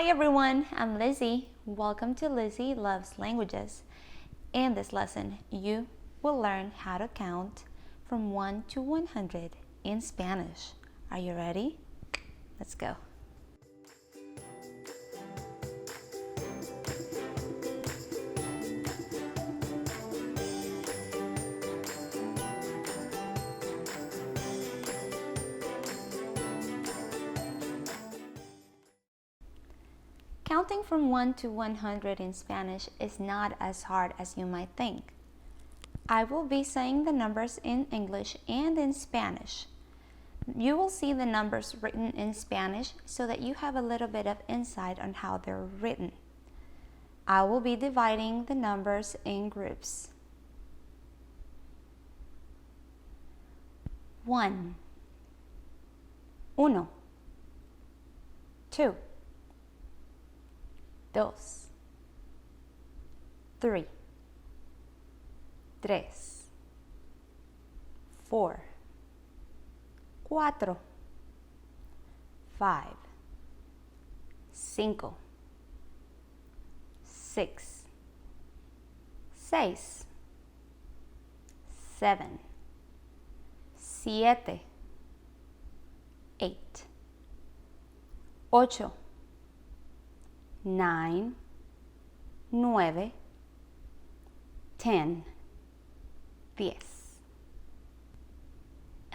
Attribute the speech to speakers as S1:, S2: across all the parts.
S1: Hi everyone, I'm Lizzy. Welcome to Lizzy Loves Languages. In this lesson, you will learn how to count from 1 to 100 in Spanish. Are you ready? Let's go. Counting from 1 to 100 in Spanish is not as hard as you might think. I will be saying the numbers in English and in Spanish. You will see the numbers written in Spanish so that you have a little bit of insight on how they're written. I will be dividing the numbers in groups. 1, uno, 2, 2, 3, 3, 4, 4, 5, 5, 6, 6, 7, 7, 8, 8, 9, 9, 10, 10,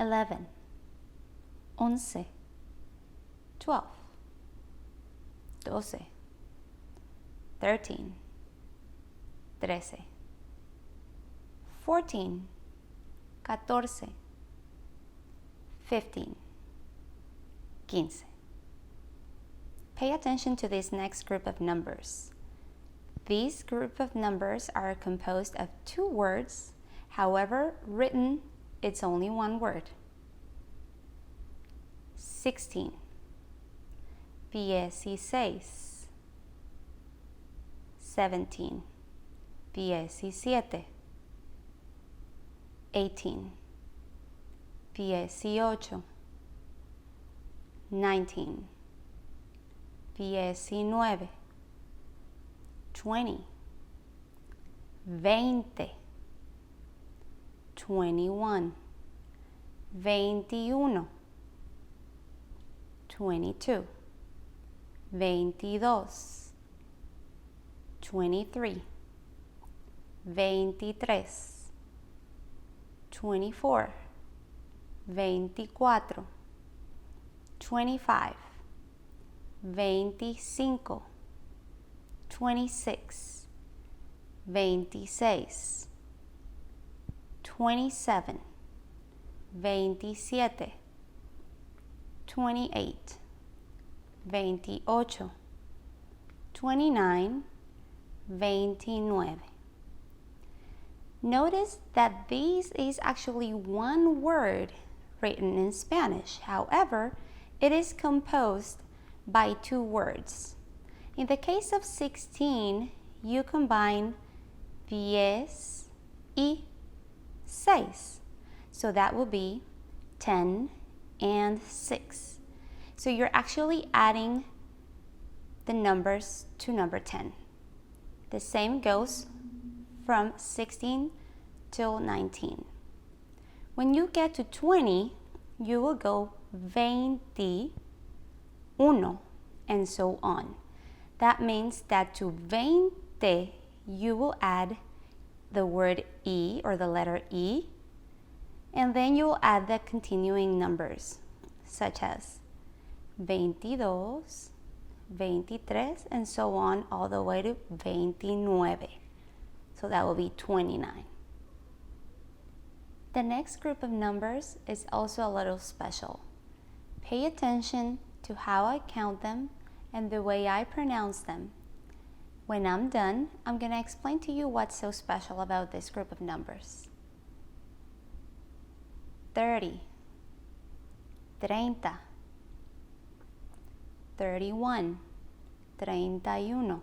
S1: 11, 11, 12, 12, 13, 13, 14, 14, 15, 15. Pay attention to this next group of numbers. These group of numbers are composed of two words. However, written, it's only one word. 16, 16, 17, 17, 18, 18, 19, 19, 20, 20, 21, 21, 22, 22, 23, 23, 24, 24, 25, 25, 26, 26, 27, 27, 28, 28, 29, 29. Notice that this is actually one word written in Spanish. However, it is composed by two words. In the case of 16, you combine 10 y 6. So that will be 10 and 6. So you're actually adding the numbers to number 10. The same goes from 16 till 19. When you get to 20, you will go 20, uno, and so on. That means that to 20, you will add the word E or the letter E, and then you will add the continuing numbers, such as 22, 23, and so on, all the way to 29. So that will be 29. The next group of numbers is also a little special. Pay attention to how I count them and the way I pronounce them. When I'm done, I'm going to explain to you what's so special about this group of numbers. 30, 30, 31, 31,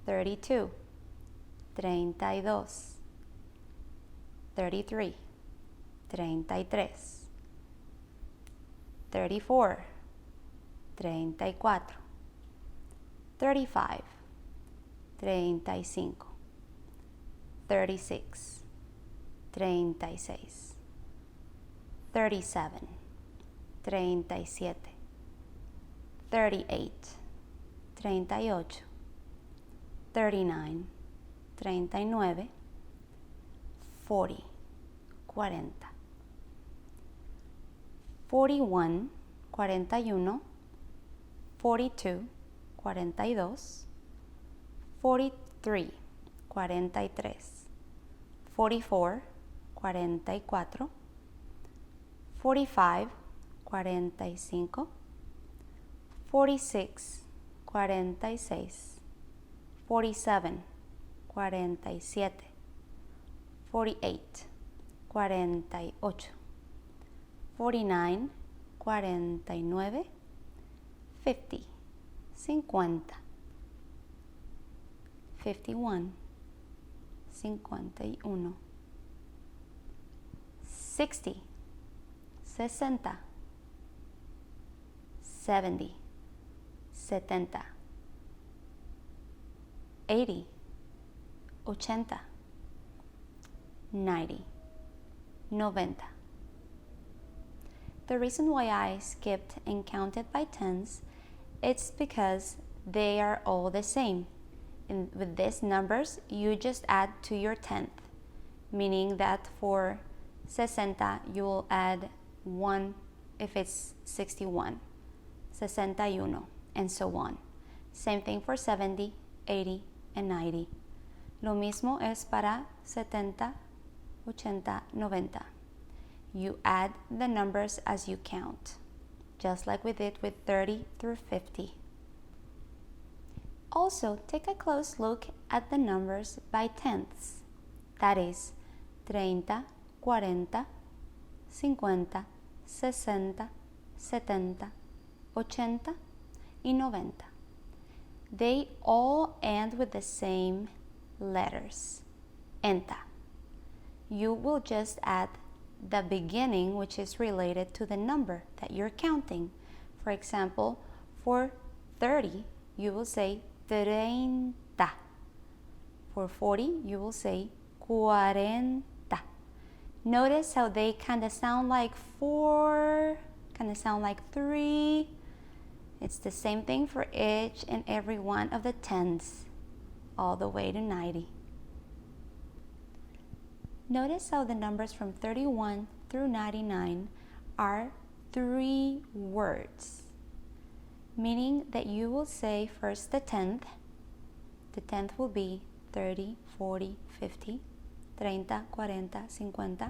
S1: 32, 32, 33, 33, 34, 34, 35, 35, 36, 36, 37, 37, 38, 38, 39, 39, 40, 40, 41, 41, 42, 42, 43, 43, 44, 44, 45, 45, 46, 46, 47, 47, 48, 48, 49, 49, 50, 50, 51, 51, 60, 60, 70, 70, 80, 80, 90, 90. The reason why I skipped and counted by tens, it's because they are all the same. And with these numbers, you just add to your tenth, meaning that for 60, you will add 1 if it's 61, 61, and so on. Same thing for 70, 80, and 90. Lo mismo es para 70, 80, 90. You add the numbers as you count, just like we did with 30 through 50. Also, take a close look at the numbers by tenths. That is 30, 40, 50, 60, 70, 80, and 90. They all end with the same letters, enta. You will just add the beginning, which is related to the number that you're counting. For example, for 30, you will say 30. For 40, you will say 40. Notice how they kind of sound like 4, kind of sound like 3. It's the same thing for each and every one of the tens, all the way to 90. Notice how the numbers from 31 through 99 are 3 words, meaning that you will say first the tenth. The tenth will be 30, 40, 50, 30, 40, 50.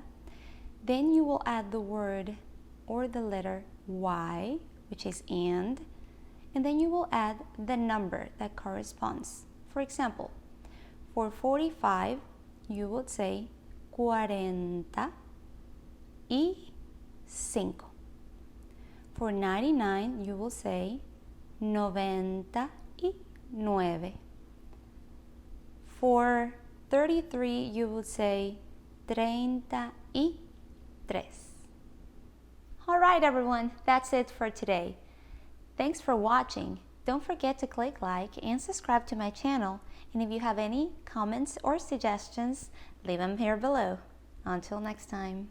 S1: Then you will add the word or the letter Y, which is and then you will add the number that corresponds. For example, for 45, you would say 45. For 99, you will say 99. For 33, you would say 33. All right, everyone, that's it for today. Thanks for watching. Don't forget to click like and subscribe to my channel. And if you have any comments or suggestions, leave them here below. Until next time.